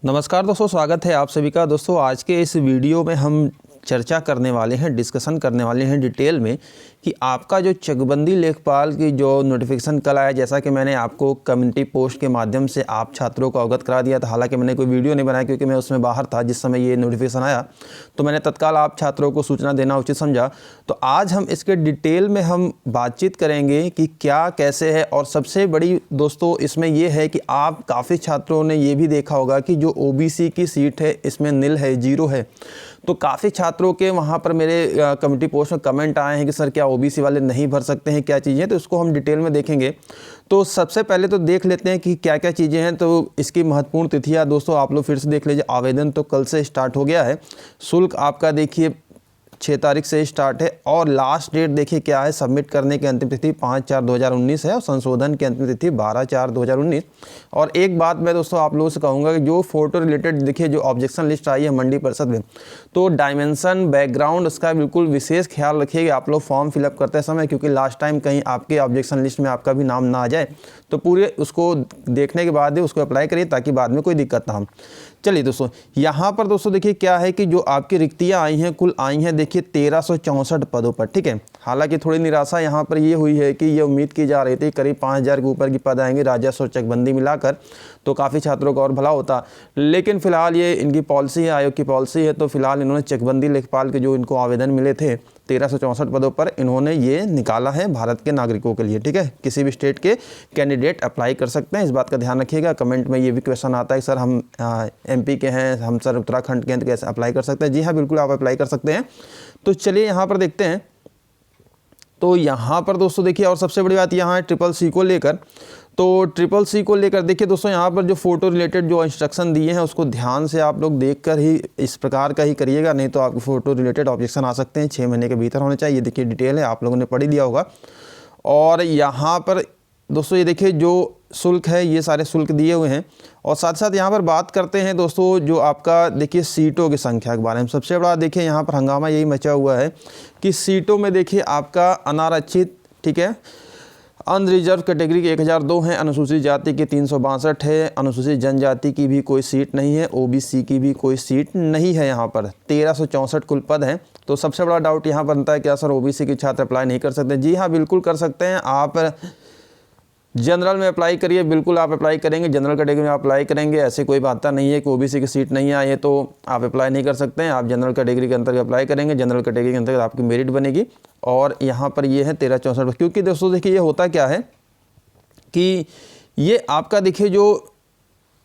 नमस्कार दोस्तों, स्वागत है आप सभी का। दोस्तों आज के इस वीडियो में हम चर्चा करने वाले हैं, डिस्कशन करने वाले हैं डिटेल में कि आपका जो चकबंदी लेखपाल की जो नोटिफिकेशन कल आया, जैसा कि मैंने आपको कम्युनिटी पोस्ट के माध्यम से आप छात्रों को अवगत करा दिया था। हालांकि मैंने कोई वीडियो नहीं बनाया क्योंकि मैं उसमें बाहर था जिस समय ये नोटिफिकेशन आया, तो मैंने तत्काल आप छात्रों को सूचना देना उचित समझा। तो आज हम इसके डिटेल में हम बातचीत करेंगे कि क्या कैसे है। और सबसे बड़ी दोस्तों इसमें ये है कि आप काफ़ी छात्रों ने ये भी देखा होगा कि जो ओबीसी की सीट है इसमें निल है, जीरो है। तो काफ़ी छात्रों के वहाँ पर मेरे कम्युनिटी पोस्ट में कमेंट आए हैं कि सर क्या ओबीसी वाले नहीं भर सकते हैं, क्या चीज़ें, तो इसको हम डिटेल में देखेंगे। तो सबसे पहले तो देख लेते हैं कि क्या क्या चीज़ें हैं। तो इसकी महत्वपूर्ण तिथियाँ दोस्तों आप लोग फिर से देख लीजिए। आवेदन तो कल से स्टार्ट हो गया है। शुल्क आपका देखिए 6 तारीख से स्टार्ट है और लास्ट डेट देखिए क्या है। सबमिट करने की अंतिम तिथि 5/4/2019 है और संशोधन की अंतिम तिथि 12/4/2019। और एक बात मैं दोस्तों आप लोगों से कहूँगा कि जो फोटो रिलेटेड देखिए जो ऑब्जेक्शन लिस्ट आई है मंडी परिषद में, तो डायमेंशन बैकग्राउंड उसका बिल्कुल विशेष ख्याल रखिएगा आप लोग फॉर्म फिलअप करते समय, क्योंकि लास्ट टाइम कहीं आपके ऑब्जेक्शन लिस्ट में आपका भी नाम ना आ जाए। तो पूरे उसको देखने के बाद ही उसको अप्लाई करिए ताकि बाद में कोई दिक्कत ना हो। चलिए दोस्तों, यहाँ पर दोस्तों देखिए क्या है कि जो आपकी रिक्तियाँ आई हैं, कुल आई हैं देखिए 1364 पदों पर, ठीक है। हालांकि थोड़ी निराशा यहाँ पर ये हुई है कि ये उम्मीद की जा रही थी करीब 5000 के ऊपर की पद आएंगे राजस्व और चकबंदी मिलाकर, तो काफ़ी छात्रों का और भला होता। लेकिन फिलहाल ये इनकी पॉलिसी है, आयोग की पॉलिसी है, तो फिलहाल इन्होंने चकबंदी लेखपाल के जो इनको आवेदन मिले थे 1364 पदों पर, इन्होंने ये निकाला है भारत के नागरिकों के लिए, ठीक है। किसी भी स्टेट के कैंडिडेट अप्लाई कर सकते हैं, इस बात का ध्यान रखिएगा। कमेंट में ये भी क्वेश्चन आता है सर हम एमपी के हैं, हम सर उत्तराखंड के हैं, तो कैसे अप्लाई कर सकते हैं। जी हाँ, बिल्कुल आप अप्लाई कर सकते हैं। तो चलिए यहाँ पर देखते हैं। तो यहाँ पर दोस्तों देखिए, और सबसे बड़ी बात यहाँ है ट्रिपल सी को लेकर। तो ट्रिपल सी को लेकर देखिए दोस्तों, यहाँ पर जो फोटो रिलेटेड जो इंस्ट्रक्शन दिए हैं उसको ध्यान से आप लोग देखकर ही इस प्रकार का ही करिएगा, नहीं तो आपके फोटो रिलेटेड ऑब्जेक्शन आ सकते हैं। 6 महीने के भीतर होने चाहिए। देखिए डिटेल है, आप लोगों ने पढ़ ही लिया होगा। और यहाँ पर दोस्तों ये देखिए जो शुल्क है, ये सारे शुल्क दिए हुए हैं। और साथ साथ यहाँ पर बात करते हैं दोस्तों जो आपका देखिए सीटों की संख्या के बारे में। सबसे बड़ा देखिए यहाँ पर हंगामा यही मचा हुआ है कि सीटों में देखिए आपका अनारक्षित, ठीक है, अनरिजर्व कैटेगरी की 1002 है, अनुसूचित जाति की 362 है, अनुसूचित जनजाति की भी कोई सीट नहीं है, ओबीसी की भी कोई सीट नहीं है। यहाँ पर 1364 कुल पद हैं। तो सबसे बड़ा डाउट यहाँ बनता है क्या सर ओबीसी के छात्र अप्लाई नहीं कर सकते? जी हाँ, बिल्कुल कर सकते हैं। आप जनरल में अप्लाई करिए, बिल्कुल आप अप्लाई करेंगे, जनरल कैटेगरी में अप्लाई करेंगे, ऐसे कोई बात नहीं है कि ओबीसी की सीट नहीं आई है तो आप अप्लाई नहीं कर सकते हैं। आप जनरल कैटेगरी के अंतर्गत अप्लाई करेंगे, जनरल कैटेगरी के अंतर्गत आपकी मेरिट बनेगी। और यहाँ पर ये है 1364। क्योंकि दोस्तों देखिए ये होता क्या है कि ये आपका देखिए जो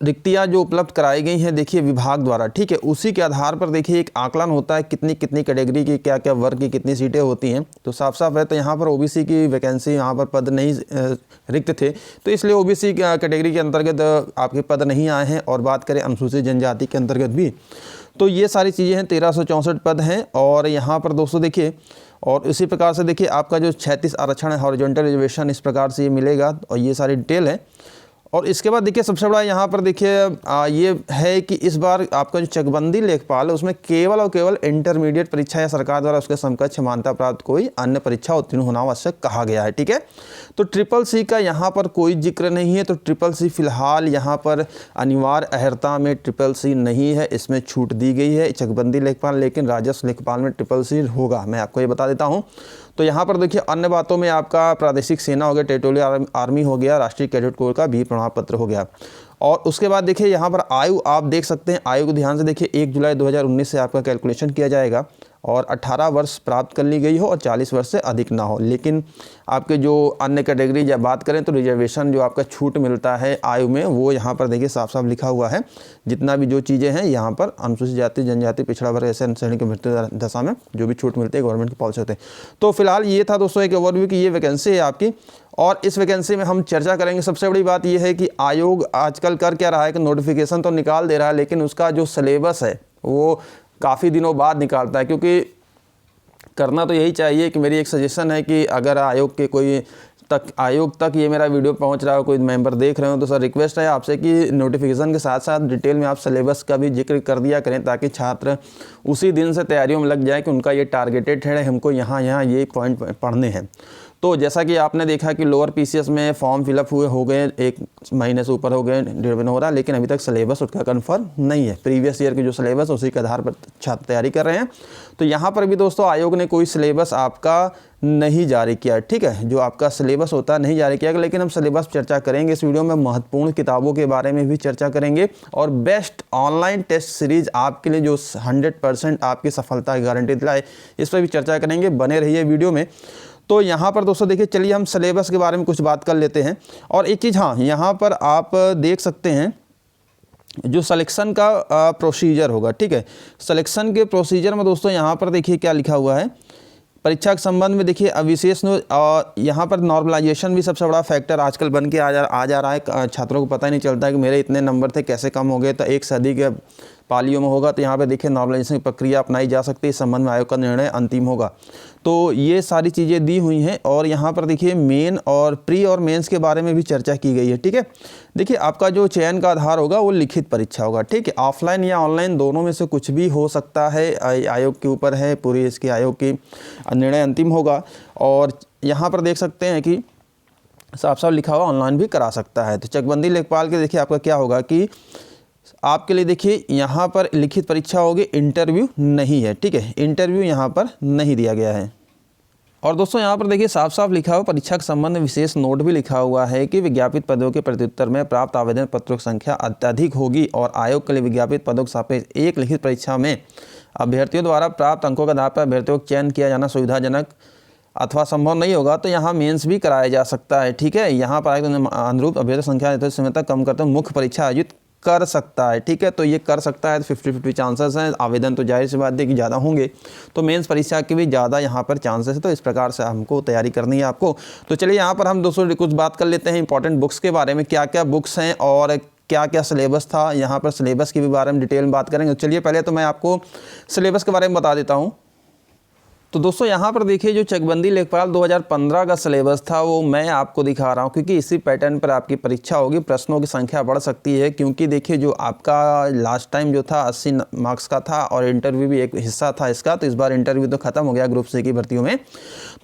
रिक्तियाँ जो उपलब्ध कराई गई हैं देखिए विभाग द्वारा, ठीक है, उसी के आधार पर देखिए एक आकलन होता है कितनी कितनी कैटेगरी की क्या क्या वर्ग की कितनी सीटें होती हैं। तो साफ साफ है, तो यहाँ पर ओबीसी की वैकेंसी, यहाँ पर पद नहीं रिक्त थे, तो इसलिए ओबीसी कैटेगरी के अंतर्गत आपके पद नहीं आए हैं। और बात करें अनुसूचित जनजाति के अंतर्गत भी, तो ये सारी चीज़ें हैं, 1364 पद हैं। और यहाँ पर दोस्तों देखिए, और इसी प्रकार से देखिए आपका जो 36 आरक्षण है, हॉरिजॉन्टल रिजर्वेशन, इस प्रकार से ये मिलेगा। और ये सारी डिटेल है। और इसके बाद देखिए सबसे बड़ा यहाँ पर देखिए ये है कि इस बार आपका जो चकबंदी लेखपाल है उसमें केवल और केवल इंटरमीडिएट परीक्षा या सरकार द्वारा उसके समकक्ष मान्यता प्राप्त कोई अन्य परीक्षा उत्तीर्ण होना आवश्यक कहा गया है, ठीक है। तो ट्रिपल सी का यहाँ पर कोई जिक्र नहीं है। तो ट्रिपल सी फिलहाल यहाँ पर अनिवार्य अहर्ता में ट्रिपल सी नहीं है, इसमें छूट दी गई है चकबंदी लेखपाल, लेकिन राजस्व लेखपाल में ट्रिपल सी होगा, मैं आपको ये बता देता हूँ। तो यहाँ पर देखिए अन्य बातों में आपका प्रादेशिक सेना हो गया, टेरिटोरियल आर्मी हो गया, राष्ट्रीय कैडेट कोर का भी प्रमाण पत्र हो गया। और उसके बाद देखिए यहाँ पर आयु आप देख सकते हैं, आयु को ध्यान से देखिए 1 जुलाई 2019 से आपका कैलकुलेशन किया जाएगा और 18 वर्ष प्राप्त कर ली गई हो और 40 वर्ष से अधिक ना हो। लेकिन आपके जो अन्य कैटेगरी जब बात करें तो रिजर्वेशन जो आपका छूट मिलता है आयु में, वो यहाँ पर देखिए साफ साफ लिखा हुआ है। जितना भी जो चीज़ें हैं यहाँ पर अनुसूचित जाति, जनजाति, पिछड़ा वर्ग, ऐसे श्रेणी की मृत्यु दशा में जो भी छूट मिलती है गवर्नमेंट की पॉलिसी होते हैं। तो फिलहाल ये था दोस्तों एक ओवरव्यू की ये वैकेंसी है आपकी, और इस वैकेंसी में हम चर्चा करेंगे। सबसे बड़ी बात यह है कि आयोग आजकल कर क्या रहा है कि नोटिफिकेशन तो निकाल दे रहा है, लेकिन उसका जो सिलेबस है वो काफ़ी दिनों बाद निकालता है। क्योंकि करना तो यही चाहिए कि मेरी एक सजेशन है कि अगर आयोग तक ये मेरा वीडियो पहुंच रहा हो, कोई मेंबर देख रहे हो, तो सर रिक्वेस्ट है आपसे कि नोटिफिकेशन के साथ साथ डिटेल में आप सिलेबस का भी जिक्र कर दिया करें, ताकि छात्र उसी दिन से तैयारियों में लग जाए कि उनका ये टारगेटेड है, हमको यहाँ ये पॉइंट पढ़ने हैं। तो जैसा कि आपने देखा कि लोअर पीसीएस में फॉर्म फिलअप हुए हो गए, 1 महीने से ऊपर हो गए, 1.5 महीना हो रहा है, लेकिन अभी तक सिलेबस उसका कन्फर्म नहीं है। प्रीवियस ईयर की जो सिलेबस उसी के आधार पर छात्र तैयारी कर रहे हैं। तो यहाँ पर भी दोस्तों आयोग ने कोई सिलेबस आपका नहीं जारी किया, ठीक है, जो आपका सिलेबस होता है नहीं जारी किया गया। लेकिन हम सिलेबस चर्चा करेंगे इस वीडियो में, महत्वपूर्ण किताबों के बारे में भी चर्चा करेंगे और बेस्ट ऑनलाइन टेस्ट सीरीज आपके लिए जो 100% आपकी सफलता की गारंटी दिलाए, इस पर भी चर्चा करेंगे। बने रहिए वीडियो में। तो यहाँ पर दोस्तों देखिए, चलिए हम सिलेबस के बारे में कुछ बात कर लेते हैं। और एक चीज़, हाँ, यहाँ पर आप देख सकते हैं जो सिलेक्शन का प्रोसीजर होगा, ठीक है। सिलेक्शन के प्रोसीजर में दोस्तों यहाँ पर देखिए क्या लिखा हुआ है परीक्षा के संबंध में। देखिए विशेष यहाँ पर नॉर्मलाइजेशन भी सबसे बड़ा फैक्टर आजकल बन के आ जा रहा है। छात्रों को पता ही नहीं चलता है कि मेरे इतने नंबर थे, कैसे कम हो गए। तो 1 से अधिक पालियों में होगा तो यहाँ पे देखिए नॉर्मलाइजेशन की प्रक्रिया अपनाई जा सकती है। इस संबंध में आयोग का निर्णय अंतिम होगा। तो ये सारी चीज़ें दी हुई हैं। और यहाँ पर देखिए मेन और प्री और मेंस के बारे में भी चर्चा की गई है, ठीक है। देखिए आपका जो चयन का आधार होगा वो लिखित परीक्षा होगा, ठीक है। ऑफलाइन या ऑनलाइन दोनों में से कुछ भी हो सकता है, आयोग के ऊपर है, पूरी इसकी आयोग की निर्णय अंतिम होगा। और यहाँ पर देख सकते हैं कि साफ साफ लिखा हुआ ऑनलाइन भी करा सकता है। तो चकबंदी लेखपाल के देखिए आपका क्या होगा कि आपके लिए देखिए यहाँ पर लिखित परीक्षा होगी, इंटरव्यू नहीं है, ठीक है। इंटरव्यू यहाँ पर नहीं दिया गया है। और दोस्तों यहाँ पर देखिए साफ साफ लिखा हुआ परीक्षा के संबंध में विशेष नोट भी लिखा हुआ है कि विज्ञापित पदों के प्रत्युत्तर में प्राप्त आवेदन पत्रों की संख्या अत्यधिक होगी और आयोग के लिए विज्ञापित पदों के सापेक्ष एक लिखित परीक्षा में अभ्यर्थियों द्वारा प्राप्त अंकों के आधार पर अभ्यर्थियों को चयन किया जाना सुविधाजनक अथवा संभव नहीं होगा। तो यहाँ मेंस भी कराया जा सकता है, ठीक है। यहाँ पर अनुरूप अभ्यर्थी संख्या समय तक कम करते हुए मुख्य परीक्षा आयोजित कर सकता है, ठीक है। तो ये कर सकता है, 50-50 चांसेस हैं। आवेदन तो जाहिर सी बात है कि ज़्यादा होंगे, तो मेंस परीक्षा के भी ज़्यादा यहाँ पर चांसेस है। तो इस प्रकार से हमको तैयारी करनी है आपको। तो चलिए यहाँ पर हम दोस्तों कुछ बात कर लेते हैं इंपॉर्टेंट बुक्स के बारे में, क्या क्या बुक्स हैं और क्या क्या सिलेबस था। यहाँ पर सिलेबस के भी बारे में डिटेल में बात करेंगे। चलिए पहले तो मैं आपको सिलेबस के बारे में बता देता हूँ। तो दोस्तों यहाँ पर देखिए जो चकबंदी लेखपाल 2015 का सिलेबस था वो मैं आपको दिखा रहा हूँ, क्योंकि इसी पैटर्न पर आपकी परीक्षा होगी। प्रश्नों की संख्या बढ़ सकती है, क्योंकि देखिए जो आपका लास्ट टाइम जो था 80 मार्क्स का था और इंटरव्यू भी एक हिस्सा था इसका। तो इस बार इंटरव्यू तो खत्म हो गया ग्रुप सी की भर्तियों में।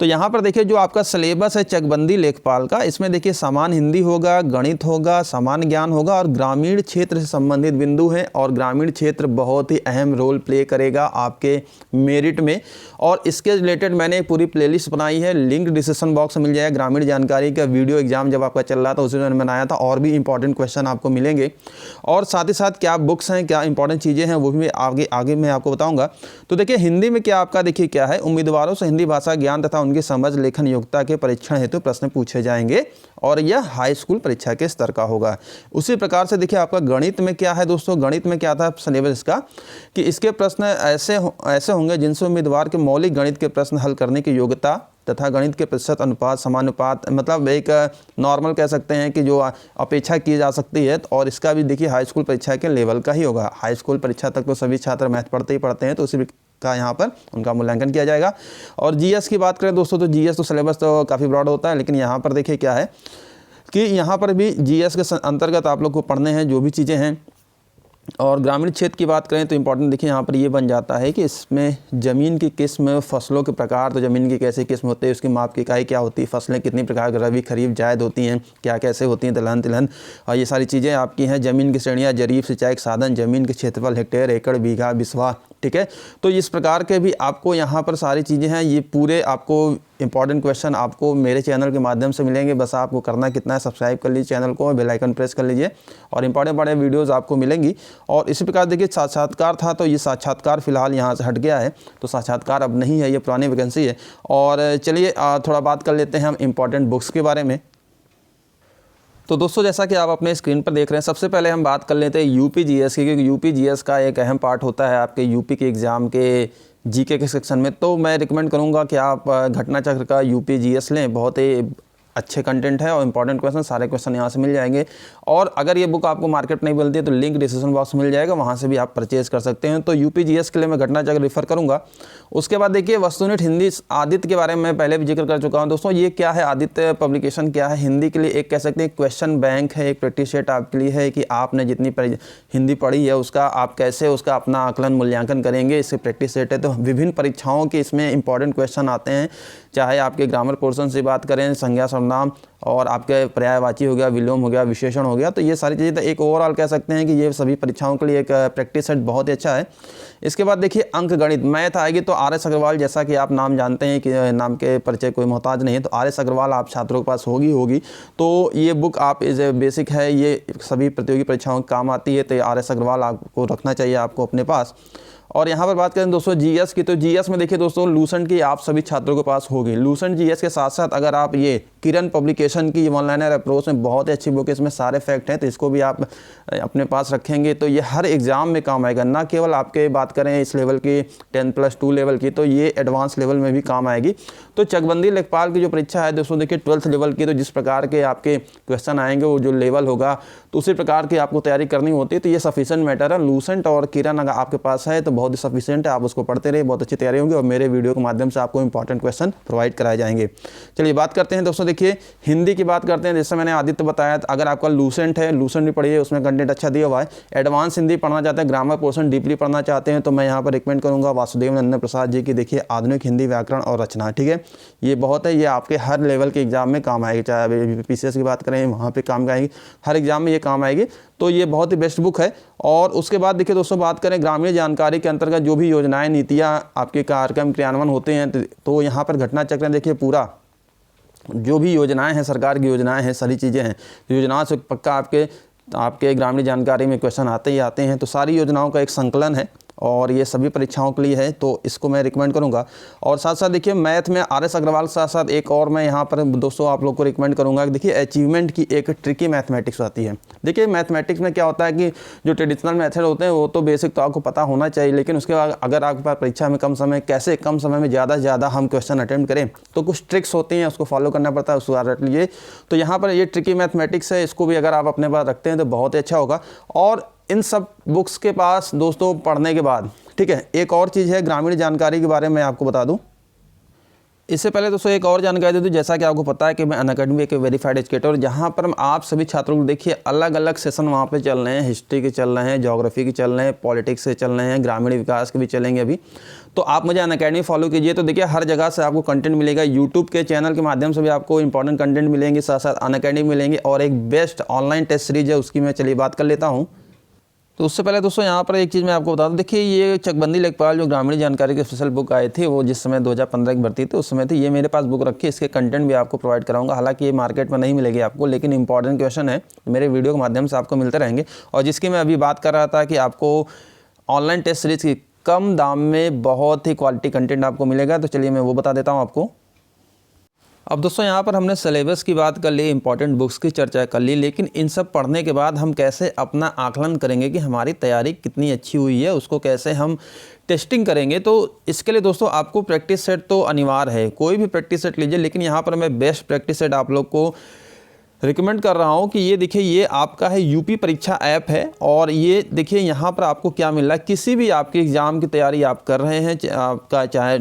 तो यहाँ पर देखिए जो आपका सिलेबस है चकबंदी लेखपाल का, इसमें देखिए सामान्य हिंदी होगा, गणित होगा, सामान्य ज्ञान होगा और ग्रामीण क्षेत्र से संबंधित बिंदु हैं। और ग्रामीण क्षेत्र बहुत ही अहम रोल प्ले करेगा आपके मेरिट में। और इसके रिलेटेड मैंने एक पूरी प्लेलिस्ट बनाई है, लिंक डिस्क्रिप्शन बॉक्स में मिल जाएगा। ग्रामीण जानकारी का वीडियो एग्जाम जब आपका चल रहा था उसी मैंने बनाया था, और भी इंपॉर्टेंट क्वेश्चन आपको मिलेंगे। और साथ ही साथ क्या बुक्स हैं, क्या इंपॉर्टेंट चीज़ें हैं, वो भी आगे मैं आपको बताऊंगा। तो देखिए हिंदी में क्या आपका देखिए क्या है, उम्मीदवारों से हिंदी भाषा ज्ञान तथा उनकी समझ लेखन योग्यता के परीक्षण हेतु प्रश्न पूछे जाएंगे और यह हाई स्कूल परीक्षा के स्तर का होगा। उसी प्रकार से देखिए आपका गणित में क्या है दोस्तों, गणित में क्या था सिलेबस इसका कि इसके प्रश्न ऐसे होंगे जिनसे उम्मीदवार के मौलिक गणित के प्रश्न हल करने की योग्यता तथा गणित के प्रतिशत अनुपात समानुपात, मतलब एक नॉर्मल कह सकते हैं कि जो अपेक्षा की जा सकती है। और इसका भी देखिए हाई स्कूल परीक्षा के लेवल का ही होगा। हाई स्कूल परीक्षा तक तो सभी छात्र मैथ पढ़ते ही पढ़ते हैं, तो उसी का यहाँ पर उनका मूल्यांकन किया जाएगा। और जीएस की बात करें दोस्तों, तो जीएस तो सिलेबस तो काफ़ी ब्रॉड होता है, लेकिन यहाँ पर देखिए क्या है कि यहाँ पर भी जीएस के अंतर्गत आप लोग को पढ़ने हैं जो भी चीज़ें हैं। और ग्रामीण क्षेत्र की बात करें तो इंपॉर्टेंट देखिए यहाँ पर ये बन जाता है कि इसमें ज़मीन की किस्म, फसलों के प्रकार, तो ज़मीन की कैसे किस्म होते हैं, उसकी माप की इकाई क्या होती है, फसलें कितनी प्रकार की रबी खरीफ जायद होती हैं, क्या कैसे होती हैं, दलहन तिलहन, और ये सारी चीज़ें आपकी हैं। ज़मीन की श्रेणियाँ, जरीब सिंचाई साधन, ज़मीन के क्षेत्रफल, हेक्टेयर, एकड़, बीघा, बिस्वा, ठीक है। तो इस प्रकार के भी आपको यहाँ पर सारी चीज़ें हैं। ये पूरे आपको इंपॉर्टेंट क्वेश्चन आपको मेरे चैनल के माध्यम से मिलेंगे। बस आपको करना कितना है, सब्सक्राइब कर लीजिए चैनल को, बेल आइकन प्रेस कर लीजिए और इंपॉर्टेंट बड़े वीडियोस आपको मिलेंगी। और इसी प्रकार देखिए साक्षात्कार था, तो ये साक्षात्कार फिलहाल यहाँ से हट गया है, तो साक्षात्कार अब नहीं है, ये पुरानी वैकेंसी है। और चलिए थोड़ा बात कर लेते हैं हम इंपॉर्टेंट बुक्स के बारे में। तो दोस्तों जैसा कि आप अपने स्क्रीन पर देख रहे हैं, सबसे पहले हम बात कर लेते हैं यूपी जीएस की, क्योंकि यूपी जीएस का एक अहम पार्ट होता है आपके यूपी के एग्ज़ाम के जीके के सेक्शन में। तो मैं रिकमेंड करूंगा कि आप घटना चक्र का यूपी जीएस लें, बहुत ही अच्छे कंटेंट है और इंपॉर्टेंट क्वेश्चन, सारे क्वेश्चन यहाँ से मिल जाएंगे। और अगर ये बुक आपको मार्केट नहीं मिलती है तो लिंक डिस्क्रिप्शन बॉक्स मिल जाएगा, वहाँ से भी आप परचेज कर सकते हैं। तो यूपीजीएस के लिए मैं घटना चक्र रेफर करूँगा। उसके बाद देखिए वस्तुनिष्ठ हिंदी आदित्य के बारे में मैं पहले भी जिक्र कर चुका हूँ दोस्तों। ये क्या है, आदित्य पब्लिकेशन क्या है, हिंदी के लिए एक कह सकते हैं क्वेश्चन बैंक है, एक प्रैक्टिस सेट आपके लिए है कि आपने जितनी हिंदी पढ़ी है उसका आप कैसे उसका अपना आकलन मूल्यांकन करेंगे। इससे प्रैक्टिस सेट है, तो विभिन्न परीक्षाओं के इसमें इंपॉर्टेंट क्वेश्चन आते हैं, चाहे आपके ग्रामर पोर्शन से बात करें, संज्ञा सर्वनाम और आपके पर्यायवाची हो गया, विलोम हो गया, विशेषण हो गया, तो ये सारी चीज़ें तो एक ओवरऑल कह सकते हैं कि ये सभी परीक्षाओं के लिए एक प्रैक्टिस सेट बहुत ही अच्छा है। इसके बाद देखिए अंक गणित मैथ आएगी, तो आर.एस. अग्रवाल, जैसा कि आप नाम जानते हैं कि नाम के परिचय कोई मोहताज नहीं है, तो आर.एस. अग्रवाल आप छात्रों के पास होगी। तो ये बुक आप इज बेसिक है, ये सभी प्रतियोगी परीक्षाओं के काम आती है, तो आर.एस. अग्रवाल आपको रखना चाहिए आपको अपने पास। और यहाँ पर बात करें दोस्तों जीएस की, तो जीएस में देखिए दोस्तों लूसेंट की आप सभी छात्रों के पास होगी। लूसेंट जीएस के साथ साथ अगर आप ये किरण पब्लिकेशन की वन लाइनर अप्रोच में बहुत ही अच्छी बुक है, इसमें सारे फैक्ट हैं, तो इसको भी आप अपने पास रखेंगे तो ये हर एग्ज़ाम में काम आएगा। ना केवल आपके बात करें इस लेवल की 10+2 लेवल की, तो ये एडवांस लेवल में भी काम आएगी। तो चकबंदी लेखपाल की जो परीक्षा है दोस्तों देखिए 12th लेवल की, तो जिस प्रकार के आपके क्वेश्चन आएंगे वो जो लेवल होगा तो उसी प्रकार की आपको तैयारी करनी होती है। तो ये सफिशिएंट मैटर है। लूसेंट और किरण अगर आपके पास है तो बहुत ही सफिशिएंट है, आप उसको पढ़ते रहिए, बहुत अच्छी तैयारी होगी और मेरे वीडियो के माध्यम से आपको इंपॉर्टेंट क्वेश्चन प्रोवाइड कराए जाएंगे। चलिए बात करते हैं दोस्तों, देखिए हिंदी की बात करते हैं। जैसे मैंने आदित्य बताया, अगर आपका लूसेंट है, लूसेंट भी पढ़िए, उसमें कंटेंट अच्छा दिया हुआ है। एडवांस हिंदी पढ़ना चाहते हैं, ग्रामर पोर्शन डीपली पढ़ना चाहते हैं, तो मैं यहाँ पर रिकमेंड करूँगा वासुदेव नंदन प्रसाद जी की, देखिए आधुनिक हिंदी व्याकरण और रचना, ठीक है। ये बहुत है, ये आपके हर लेवल के एग्जाम में काम आएगी, चाहे पीसीएस की बात करें वहाँ पे काम आएगी, हर एग्जाम में ये काम आएगी। तो ये बहुत ही बेस्ट बुक है। और उसके बाद देखिए दोस्तों बात करें ग्रामीण जानकारी के अंतर्गत जो भी योजनाएं, नीतियाँ, आपके कार्यक्रम क्रियान्वयन होते हैं, तो यहाँ पर घटना चक्र देखिए पूरा जो भी योजनाएं हैं, सरकार की योजनाएं हैं, सारी चीज़ें हैं, योजनाओं से पक्का आपके ग्रामीण जानकारी में क्वेश्चन आते ही आते हैं। तो सारी योजनाओं का एक संकलन है और ये सभी परीक्षाओं के लिए है, तो इसको मैं रिकमेंड करूंगा। और साथ साथ देखिए मैथ में आर.एस. अग्रवाल के साथ साथ एक और मैं यहाँ पर दोस्तों आप लोग को रिकमेंड करूंगा कि देखिए अचीवमेंट की एक ट्रिकी मैथमेटिक्स आती है। देखिए मैथमेटिक्स में क्या होता है कि जो ट्रेडिशनल मेथड होते हैं वो तो बेसिक तो आपको पता होना चाहिए, लेकिन उसके बाद अगर आपके पास परीक्षा में कम समय, कैसे कम समय में ज़्यादा से ज़्यादा हम क्वेश्चन अटेम्प्ट करें, तो कुछ ट्रिक्स होती हैं, उसको फॉलो करना पड़ता है, उसको रट लीजिए। तो यहाँ पर ये ट्रिकी मैथमेटिक्स है, इसको भी अगर आप अपने पास रखते हैं तो बहुत ही अच्छा होगा। और इन सब बुक्स के पास दोस्तों पढ़ने के बाद, ठीक है, एक और चीज़ है ग्रामीण जानकारी के बारे में आपको बता दूं। इससे पहले दोस्तों एक और जानकारी दे दूं, जैसा कि आपको पता है कि मैं अनअकैडमी एक वेरीफाइड एजुकेटर, जहां पर आप सभी छात्रों को देखिए अलग अलग सेशन वहां पे चल रहे हैं, हिस्ट्री के चल रहे हैं, ज्योग्राफी के चल रहे हैं, पॉलिटिक्स के चल रहे हैं, ग्रामीण विकास के भी चलेंगे अभी। तो आप मुझे अनअकैडमी फॉलो कीजिए, तो देखिए हर जगह से आपको कंटेंट मिलेगा। यूट्यूब के चैनल के माध्यम से भी आपको इंपॉर्टेंट कंटेंट मिलेंगे, साथ साथ अनअकैडमी मिलेंगे, और एक बेस्ट ऑनलाइन टेस्ट सीरीज है उसकी मैं चलिए बात कर लेता हूँ। तो उससे पहले दोस्तों यहाँ पर एक चीज़ मैं आपको बता दूँ, देखिए ये चकबंदी लेखपाल जो ग्रामीण जानकारी के स्पेशल बुक आए थे, वो जिस समय 2015 की भर्ती थी उस समय थी, ये मेरे पास बुक रखी है, इसके कंटेंट भी आपको प्रोवाइड कराऊंगा। हालांकि ये मार्केट में नहीं मिलेगी आपको, लेकिन इंपॉर्टेंट क्वेश्चन है, मेरे वीडियो के माध्यम से आपको मिलते रहेंगे। और जिसकी मैं अभी बात कर रहा था कि आपको ऑनलाइन टेस्ट सीरीज की कम दाम में बहुत ही क्वालिटी कंटेंट आपको मिलेगा, तो चलिए मैं वो बता देता हूँ आपको। अब दोस्तों यहाँ पर हमने सिलेबस की बात कर ली, इंपॉर्टेंट बुक्स की चर्चा कर ली, लेकिन इन सब पढ़ने के बाद हम कैसे अपना आकलन करेंगे कि हमारी तैयारी कितनी अच्छी हुई है, उसको कैसे हम टेस्टिंग करेंगे। तो इसके लिए दोस्तों आपको प्रैक्टिस सेट तो अनिवार्य है, कोई भी प्रैक्टिस सेट लीजिए, लेकिन यहाँ पर मैं बेस्ट प्रैक्टिस सेट आप लोग को रिकमेंड कर रहा हूँ कि ये देखिए, ये आपका है यूपी परीक्षा ऐप है। और ये देखिए यहाँ पर आपको क्या मिल रहा है, किसी भी आपके एग्ज़ाम की तैयारी आप कर रहे हैं, आपका चाहे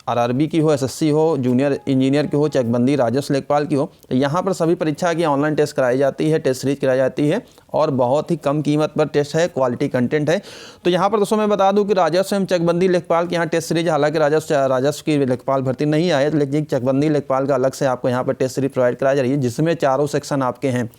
आरआरबी की हो, एसएससी हो, जूनियर इंजीनियर की हो, चकबंदी राजस्व लेखपाल की हो, तो यहाँ पर सभी परीक्षा की ऑनलाइन टेस्ट कराई जाती है, टेस्ट सीरीज कराई जाती है और बहुत ही कम कीमत पर टेस्ट है, क्वालिटी कंटेंट है। तो यहाँ पर दोस्तों मैं बता दूं कि राजस्व एवं चकबंदी लेखपाल की यहाँ टेस्ट सीरीज, हालांकि राजस्व की लेखपाल भर्ती नहीं आए, लेकिन चकबंदी लेखपाल का अलग से आपको यहाँ पर टेस्ट सीरीज प्रोवाइड कराई जा रही है, जिसमें चारों सेक्शन आपके हैं।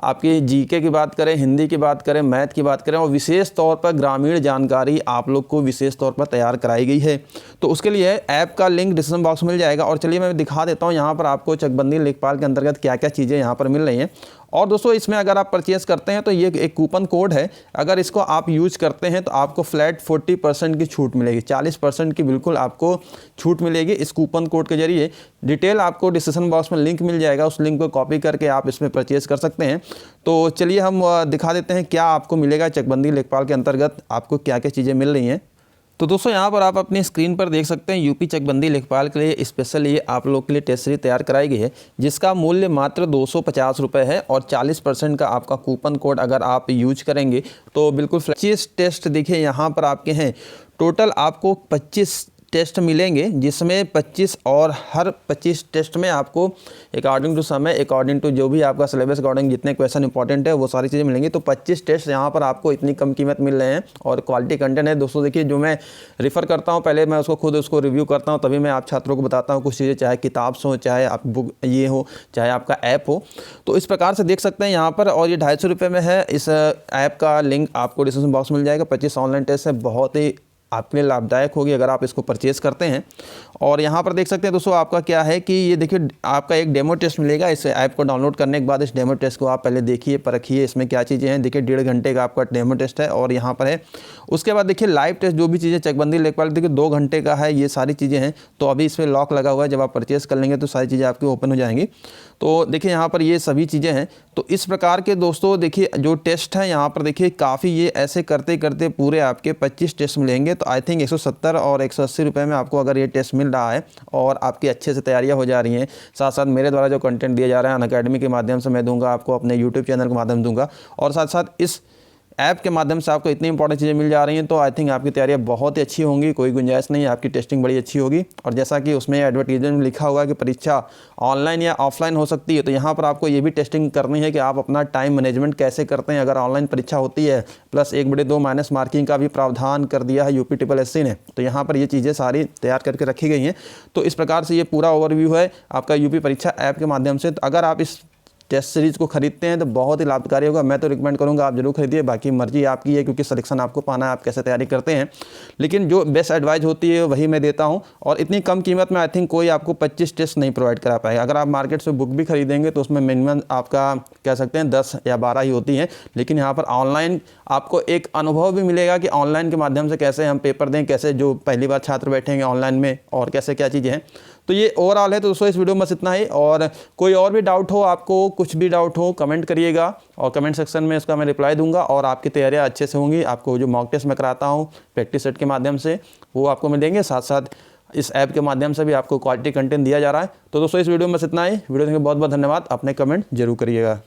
आपकी जीके की बात करें, हिंदी की बात करें, मैथ की बात करें, और विशेष तौर पर ग्रामीण जानकारी आप लोग को विशेष तौर पर तैयार कराई गई है। तो उसके लिए ऐप का लिंक डिस्क्रिप्शन बॉक्स में मिल जाएगा। और चलिए मैं दिखा देता हूँ यहाँ पर आपको चकबंदी लेखपाल के अंतर्गत क्या क्या चीज़ें यहाँ पर मिल रही हैं। और दोस्तों इसमें अगर आप परचेज़ करते हैं तो ये एक कूपन कोड है, अगर इसको आप यूज करते हैं तो आपको फ्लैट 40% की छूट मिलेगी, 40% की बिल्कुल आपको छूट मिलेगी इस कूपन कोड के जरिए। डिटेल आपको डिस्क्रिप्शन बॉक्स में लिंक मिल जाएगा, उस लिंक को कॉपी करके आप इसमें परचेज़ कर सकते हैं। तो चलिए हम दिखा देते हैं क्या आपको मिलेगा चकबंदी लेखपाल के अंतर्गत, आपको क्या क्या चीज़ें मिल रही हैं। तो दोस्तों यहाँ पर आप अपनी स्क्रीन पर देख सकते हैं यूपी चकबंदी लेखपाल के लिए स्पेशल ये आप लोग के लिए टेस्ट सीरीज तैयार कराई गई है, जिसका मूल्य मात्र 250 रुपये है और 40% का आपका कूपन कोड अगर आप यूज करेंगे तो बिल्कुल 25 टेस्ट देखिए यहाँ पर आपके हैं। टोटल आपको 25 टेस्ट मिलेंगे, जिसमें 25 और हर 25 टेस्ट में आपको अकॉर्डिंग टू समय, अकॉर्डिंग टू जो भी आपका सिलेबस अकॉर्डिंग जितने क्वेश्चन इंपॉर्टेंट है वो सारी चीज़ें मिलेंगी। तो 25 टेस्ट यहाँ पर आपको इतनी कम कीमत मिल रहे हैं और क्वालिटी कंटेंट है। दोस्तों देखिए, जो मैं रेफ़र करता हूँ पहले मैं उसको खुद उसको रिव्यू करता हूँ, तभी मैं आप छात्रों को बताता हूँ कुछ चीज़ें, चाहे किताब हो, चाहे आप बुक ये हो, चाहे आपका ऐप हो। तो इस प्रकार से देख सकते हैं यहाँ पर, और ये 250 रुपये में है। इस ऐप का लिंक आपको डिस्क्रिप्शन बॉक्स में मिल जाएगा। 25 ऑनलाइन टेस्ट है, बहुत ही आपके लिए लाभदायक होगी अगर आप इसको परचेज़ करते हैं। और यहाँ पर देख सकते हैं दोस्तों आपका क्या है कि ये देखिए आपका एक डेमो टेस्ट मिलेगा। इस ऐप को डाउनलोड करने के बाद इस डेमो टेस्ट को आप पहले देखिए, परखिए इसमें क्या चीज़ें हैं। देखिए 1.5 घंटे का आपका डेमो टेस्ट है और यहाँ पर है। उसके बाद देखिए लाइव टेस्ट जो भी चीज़ें चकबंदी लेखपाल देखिए 2 घंटे का है, ये सारी चीज़ें हैं। तो अभी इस पर लॉक लगा हुआ है, जब आप परचेज़ कर लेंगे तो सारी चीज़ें आपकी ओपन हो जाएंगी। तो देखिए यहाँ पर ये सभी चीज़ें हैं। तो इस प्रकार के दोस्तों देखिए जो टेस्ट हैं यहाँ पर देखिए काफ़ी, ये ऐसे करते करते पूरे आपके 25 टेस्ट मिलेंगे। तो आई थिंक 170 और 180 रुपये में आपको अगर ये टेस्ट मिल रहा है और आपकी अच्छे से तैयारियां हो जा रही हैं, साथ साथ मेरे द्वारा जो कंटेंट दिया जा रहा है अनअकैडमी के माध्यम से मैं दूंगा आपको, अपने यूट्यूब चैनल के माध्यम दूंगा, और साथ साथ इस ऐप के माध्यम से आपको इतनी इंपॉर्टेंट चीज़ें मिल जा रही हैं। तो आई थिंक आपकी तैयारियां बहुत ही अच्छी होंगी, कोई गुंजाइश नहीं है, आपकी टेस्टिंग बड़ी अच्छी होगी। और जैसा कि उसमें एडवर्टीजमेंट में लिखा हुआ है कि परीक्षा ऑनलाइन या ऑफलाइन हो सकती है, तो यहाँ पर आपको ये भी टेस्टिंग करनी है कि आप अपना टाइम मैनेजमेंट कैसे करते हैं अगर ऑनलाइन परीक्षा होती है। प्लस 1/2 माइनस मार्किंग का भी प्रावधान कर दिया है UPSSC ने। तो यहाँ पर ये चीज़ें सारी तैयार करके रखी गई हैं। तो इस प्रकार से ये पूरा ओवरव्यू है आपका यूपी परीक्षा ऐप के माध्यम से। तो अगर आप इस टेस्ट सीरीज़ को खरीदते हैं तो बहुत ही लाभकारी होगा। मैं तो रिकमेंड करूंगा आप जरूर खरीदिए, बाकी मर्जी आपकी है, क्योंकि सिलेक्शन आपको पाना है, आप कैसे तैयारी करते हैं। लेकिन जो बेस्ट एडवाइस होती है वही मैं देता हूं, और इतनी कम कीमत में आई थिंक कोई आपको 25 टेस्ट नहीं प्रोवाइड करा पाएगा। अगर आप मार्केट से बुक भी खरीदेंगे तो उसमें मिनिमम आपका कह सकते हैं 10 या 12 ही होती हैं। लेकिन यहाँ पर ऑनलाइन आपको एक अनुभव भी मिलेगा कि ऑनलाइन के माध्यम से कैसे हम पेपर दें, कैसे जो पहली बार छात्र बैठेंगे ऑनलाइन में, और कैसे क्या चीज़ें हैं। तो ये ओवरऑल है। तो दोस्तों इस वीडियो में बस इतना ही, और कोई और भी डाउट हो, आपको कुछ भी डाउट हो कमेंट करिएगा, और कमेंट सेक्शन में इसका मैं रिप्लाई दूंगा। और आपकी तैयारियां अच्छे से होंगी। आपको जो मॉक टेस्ट मैं कराता हूँ प्रैक्टिस सेट के माध्यम से वो आपको मिलेंगे, साथ साथ इस ऐप के माध्यम से भी आपको क्वालिटी कंटेंट दिया जा रहा है। तो दोस्तों इस वीडियो में बस इतना ही। वीडियो देखने के बहुत बहुत धन्यवाद। अपने कमेंट जरूर करिएगा।